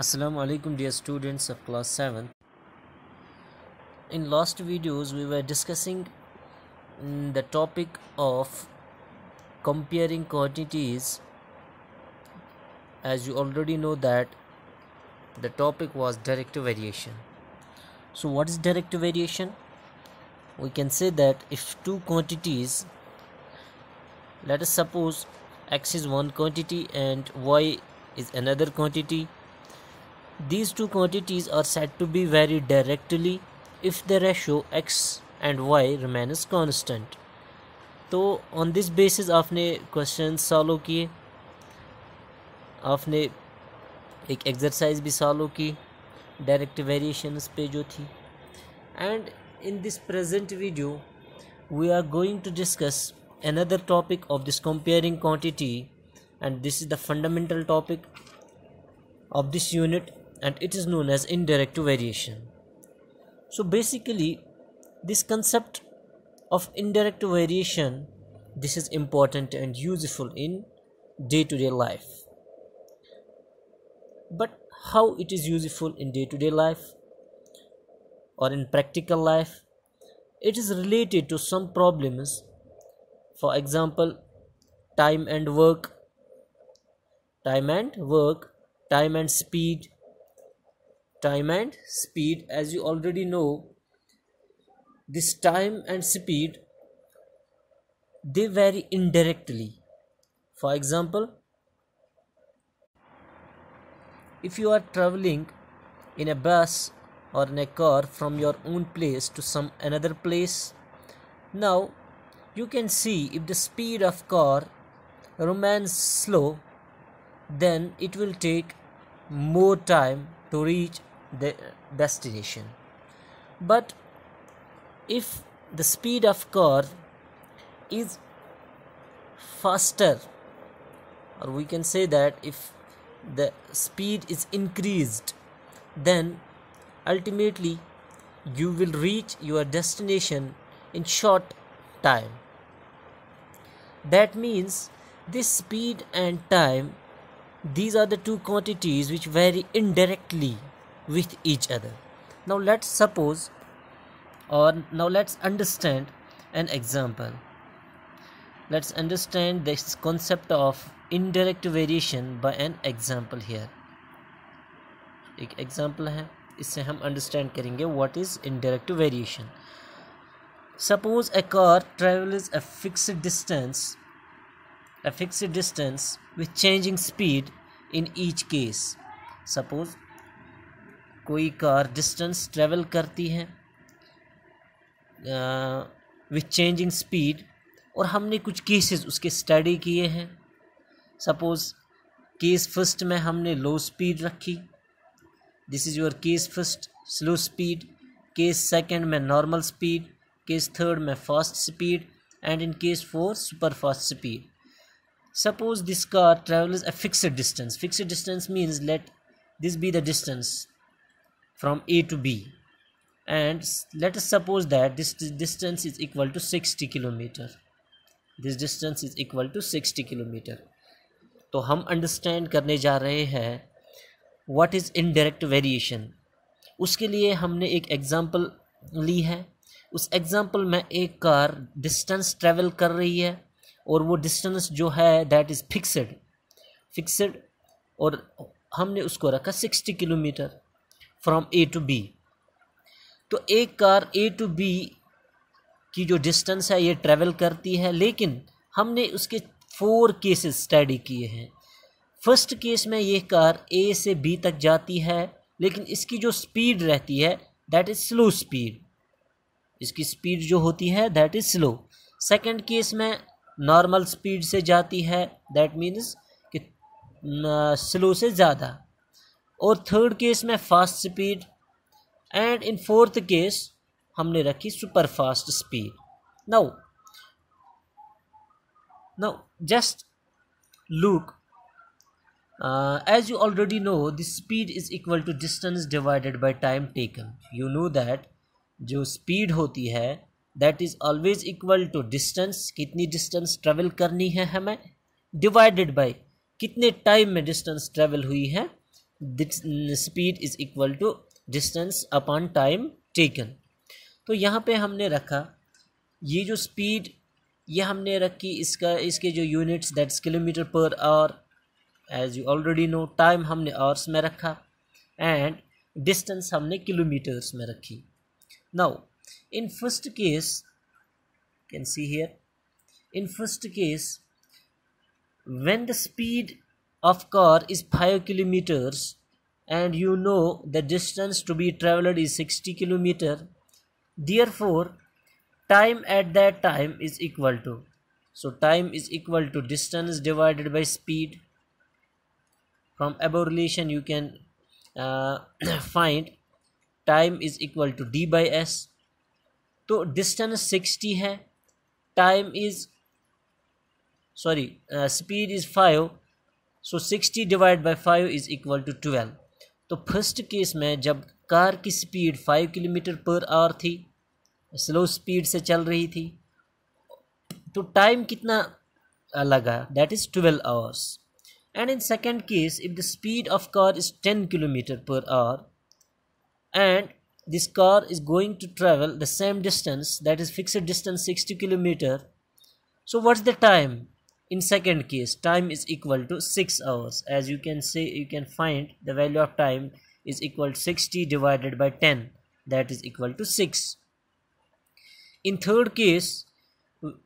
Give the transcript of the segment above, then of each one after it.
Assalamu alaikum dear students of class 7. In last videos we were discussing the topic of comparing quantities. As you already know that the topic was direct variation. So what is direct variation? We can say that if two quantities, let us suppose x is one quantity and y is another quantity, these two quantities are said to be vary directly if the ratio x and y remains constant. तो on this basis आपने question solve किए, आपने एक exercise भी solve की direct variations पे जो थी. And in this present video we are going to discuss another topic of this comparing quantity, and this is the fundamental topic of this unit and it is known as indirect variation. So basically this concept of indirect variation, this is important and useful in day-to-day life. But how it is useful in day-to-day life or in practical life? It is related to some problems, for example time and work, time and speed. As you already know, this time and speed, they vary indirectly. For example, if you are traveling in a bus or in a car from your own place to some another place, now you can see if the speed of car remains slow, then it will take more time to reach the destination. But if the speed of car is faster, or we can say that if the speed is increased, then ultimately you will reach your destination in short time. That means this speed and time, these are the two quantities which vary indirectly with each other. Now let's understand an example. Let's understand this concept of indirect variation by an example here. एक example है, इससे हम understand करेंगे what is indirect variation. Suppose a car travels a fixed distance with changing speed in each case. Suppose कोई car distance travel करती है with changing speed, और हमने कुछ केसेस उसके स्टडी किए हैं. सपोज केस फर्स्ट में हमने लो स्पीड रखी, this is your case first slow speed. Case second में नॉर्मल स्पीड, केस थर्ड में fast speed, and in case four super fast speed. Suppose this car travels a fixed distance means let this be the distance from A to B, and let us suppose that this distance is equal to 60 kilometer. This distance is equal to 60 kilometer. तो हम understand करने जा रहे हैं what is indirect variation. उसके लिए हमने एक एग्जांपल ली है. उस एग्जांपल में एक कार डिस्टेंस ट्रेवल कर रही है और वो डिस्टेंस जो है दैट इज़ फिक्स्ड, और हमने उसको रखा 60 kilometre from A to B. तो एक कार ए टू बी की जो डिस्टेंस है ये ट्रैवल करती है, लेकिन हमने उसके 4 केसेस स्टडी किए हैं. फर्स्ट केस में ये कार ए से बी तक जाती है, लेकिन इसकी जो स्पीड रहती है दैट इज़ स्लो स्पीड. इसकी स्पीड जो होती है that is slow. Second case में नॉर्मल स्पीड से जाती है, दैट मीन्स कि स्लो से ज़्यादा. और थर्ड केस में fast speed, and in fourth case हमने रखी super fast speed. Now just look, as you already know, the speed is equal to distance divided by time taken. You know that जो speed होती है that is always equal to distance, कितनी distance travel करनी है हमें, divided by कितने time में distance travel हुई है, speed is equal to distance upon time taken. तो यहाँ पे हमने रखा ये जो स्पीड ये हमने रखी इसके जो units that's kilometre per hour, as you already know. Time हमने आवर्स में रखा एंड डिस्टेंस हमने किलोमीटर्स में रखी। Now in first case can see here, in first case when the speed of car is 5 kilometers and you know the distance to be traveled is 60 kilometer, therefore time at that time is equal to, so time is equal to distance divided by speed. From above relation you can find time is equal to d by s. तो distance 60 है, time is speed is 5, so 60 divided by 5 is equal to 12. तो first case में जब car की speed 5 kilometre per our थी, slow speed से चल रही थी, तो टाइम कितना लगा, that is 12 hours. And in second case if the speed of car is 10 kilometre per our and this car is going to travel the same distance, that is fixed distance 60 kilometer, so what's the time? In second case time is equal to 6 hours. As you can say, you can find the value of time is equal to 60 divided by 10, that is equal to 6. In third case,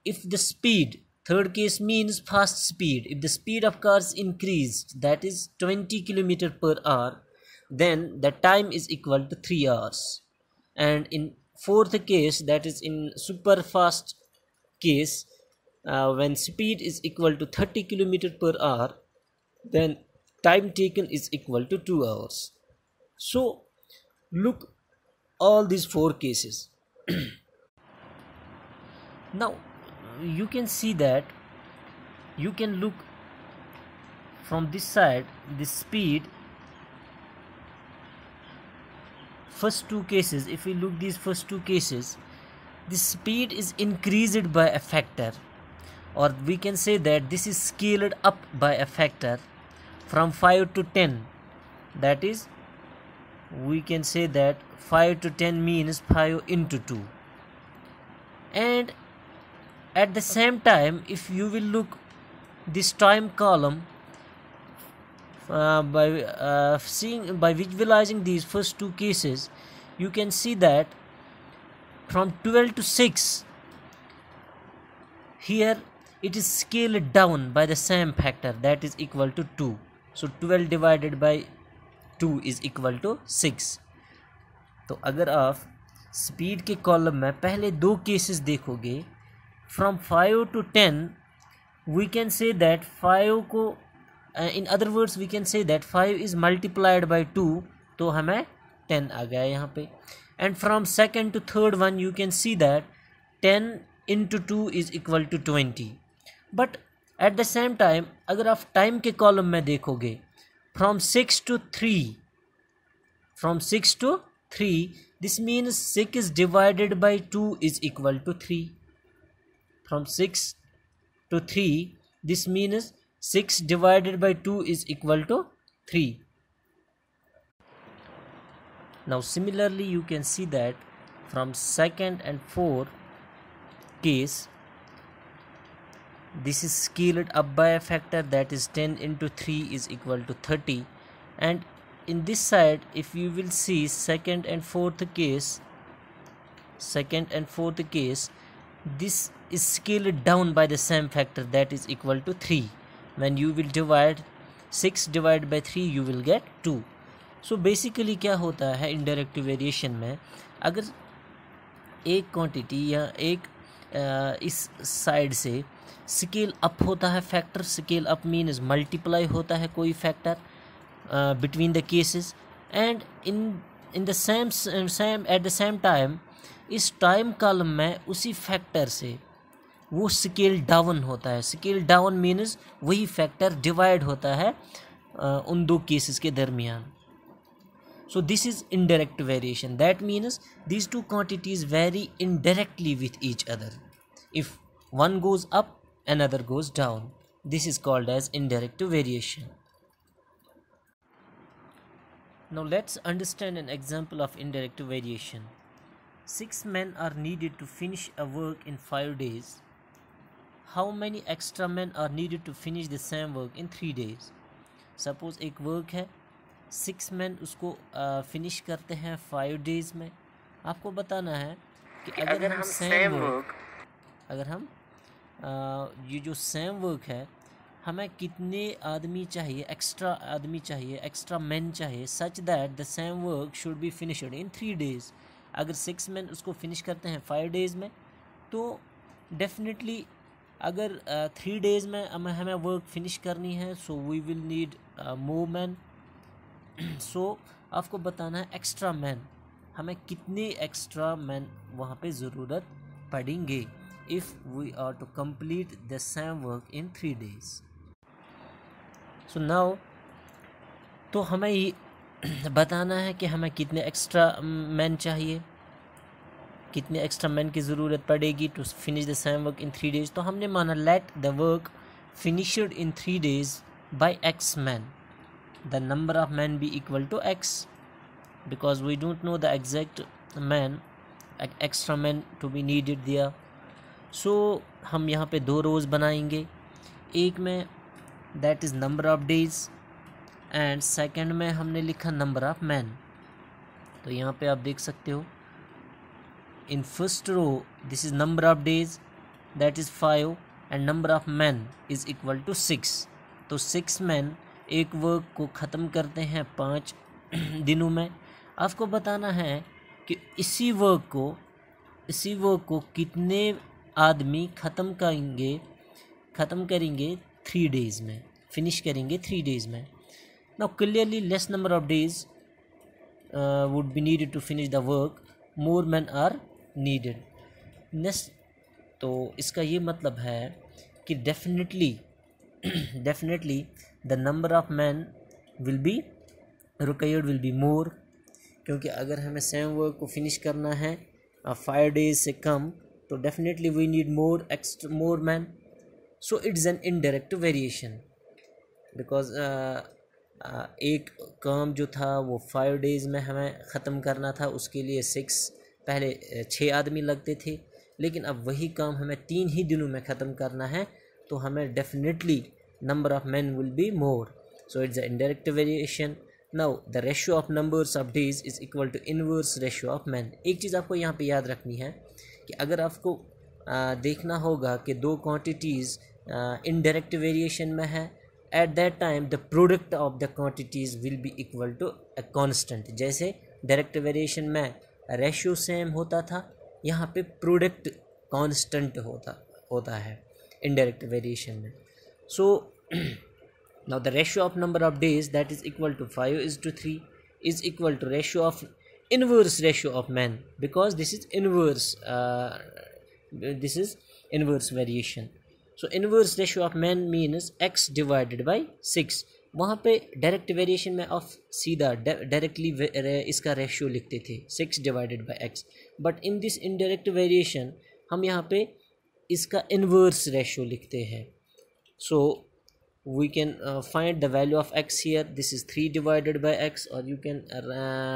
if the speed, third case means fast speed, if the speed of cars increased, that is 20 kilometer per hour, then the time is equal to 3 hours. And in fourth case, that is in super fast case, when speed is equal to 30 kilometer per hour, then time taken is equal to 2 hours. So look all these four cases. Now you can see that you can look from this side, the speed, first two cases, if we look these first two cases, the speed is increased by a factor, or we can say that this is scaled up by a factor from 5 to 10, that is we can say that 5 to 10 means 5 into 2. And at the same time, if you will look this time column, by visualizing these first two cases, you can see that from 12 to 6 here it is scaled down by the same factor, that is equal to 2. So 12 divided by 2 is equal to 6. तो अगर आप speed के column में पहले दो cases देखोगे, from 5 to 10 we can say that 5 को in other words we can say that 5 is multiplied by 2, तो हमें 10 आ गया यहाँ पे. And from second to third one you can see that 10 into 2 is equal to 20. But at the same time अगर आप time के column में देखोगे, from 6 to 3, this means 6 divided by 2 is equal to 3. From 6 to 3, this means 6 divided by 2 is equal to 3. Now similarly you can see that from second and fourth case, this is scaled up by a factor, that is 10 into 3 is equal to 30. And in this side if you will see second and fourth case, this is scaled down by the same factor, that is equal to 3. When you will divide 6 divided by 3 you will get 2. So basically क्या होता है indirect variation में, अगर एक quantity या एक इस side से स्केल अप होता है factor, scale up means multiply होता है कोई factor between the cases, and in the same at the same time इस टाइम कॉलम में उसी फैक्टर से वो स्केल डाउन होता है. स्केल डाउन मीन्स वही फैक्टर डिवाइड होता है उन दो केसेस के दरमियान. So this is indirect variation, that means these two quantities very indirectly with each other. If one goes up another goes down, this is called as indirect variation. Now let's understand an example of indirect variation. 6 men are needed to finish a work in 5 days. How many extra men are needed to finish the same work in 3 days? Suppose एक work है, 6 men उसको finish करते हैं 5 days में. आपको बताना है कि अगर हम सेम वर्क अगर हम ये जो सेम वर्क है हमें कितने आदमी चाहिए, एक्स्ट्रा मैन चाहिए, such that the same work should be finished in 3 days. अगर 6 मैन उसको फिनिश करते हैं 5 days में, तो डेफिनेटली अगर 3 days में हमें वर्क फिनिश करनी है, so we will need more man. So आपको बताना है एक्स्ट्रा मैन, हमें कितने एक्स्ट्रा मैन वहाँ पे ज़रूरत पड़ेंगे if we are to complete the same work in 3 days. So now तो हमें ये बताना है कि हमें कितने एक्स्ट्रा मैन चाहिए, कितने एक्स्ट्रा मैन की ज़रूरत पड़ेगी to finish the same work in 3 days. तो हमने माना let the work finished in 3 days by X man, the number of man be equal to X, because we don't know the exact man, extra man to be needed दिया. So हम यहाँ पे 2 rows बनाएंगे, एक में that is number of days and second में हमने लिखा नंबर ऑफ मैन. तो यहाँ पे आप देख सकते हो in first row this is number of days that is 5 and number of man is equal to 6. तो 6 मैन एक वर्क को ख़त्म करते हैं 5 दिनों में. आपको बताना है कि इसी वर्क को कितने आदमी ख़त्म करेंगे 3 days में, फिनिश करेंगे 3 days में. Now clearly less number of days would be needed to finish the work, more man are needed. Next, तो इसका ये मतलब है कि definitely the number of man will be required will be more, क्योंकि अगर हमें सेम वर्क को फिनिश करना है 5 days से कम, तो definitely we need more man. So it's an indirect variation, because एक काम जो था वो 5 days में हमें ख़त्म करना था, उसके लिए 6 आदमी लगते थे, लेकिन अब वही काम हमें 3 ही दिनों में ख़त्म करना है, तो हमें definitely number of man will be more. So it's a indirect variation. Now the ratio of numbers of days is equal to inverse ratio of man. एक चीज़ आपको यहाँ पे याद रखनी है कि अगर आपको देखना होगा कि 2 क्वांटिटीज़ इनडायरेक्ट वेरिएशन में है, at that time the product of the quantities will be equal to a constant. जैसे डायरेक्ट वेरिएशन में रेशियो सेम होता था, यहाँ पे प्रोडक्ट कांस्टेंट होता है इनडायरेक्ट वेरिएशन में. So now the ratio of number of days that is equal to 5:3 is equal to ratio of inverse ratio of man, because this is inverse variation. So inverse ratio of man means x divided by 6. वहाँ पे direct variation में आप सीधा directly इसका ratio लिखते थे 6 divided by x, but in this indirect variation हम यहाँ पे इसका इनवर्स रेशियो लिखते हैं. सो we can find the value of x here. This is 3 divided by x, or you can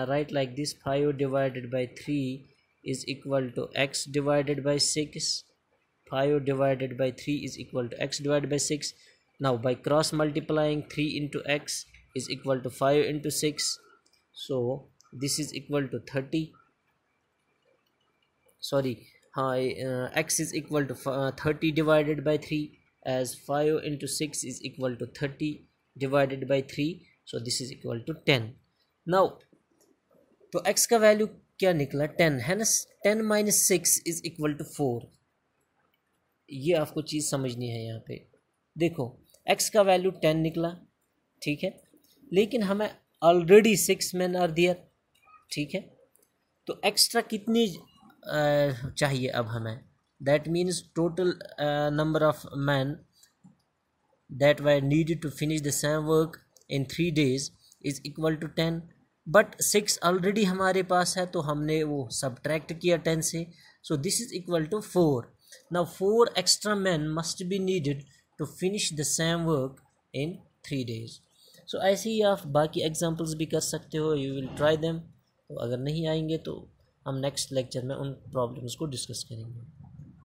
write like this: 5 divided by 3 is equal to x divided by 6. 5 divided by 3 is equal to x divided by 6. Now by cross multiplying, 3 into x is equal to 5 into 6, so this is equal to 30. Sorry, x is equal to 30 divided by 3, as 5 into 6 is equal to 30 divided by 3, so this is equal to 10. now तो x का value क्या निकला 10 है ना. 10 minus 6 is equal to 4. ये आपको चीज़ समझनी है. यहाँ पे देखो x का वैल्यू 10 निकला, ठीक है, लेकिन हमें ऑलरेडी 6 मैन आर दियर, ठीक है, तो एक्स्ट्रा कितनी चाहिए अब हमें. That means total number of men that were needed to finish the same work in 3 days is equal to 10. But 6 already हमारे पास है, तो हमने वो subtract किया 10 से, so this is equal to 4. Now 4 extra men must be needed to finish the same work in 3 days. सो ऐसे ही आप बाकी एग्जांपल्स भी कर सकते हो, यू विल ट्राई देम। तो अगर नहीं आएंगे तो हम नेक्स्ट लेक्चर में उन प्रॉब्लम्स को डिस्कस करेंगे।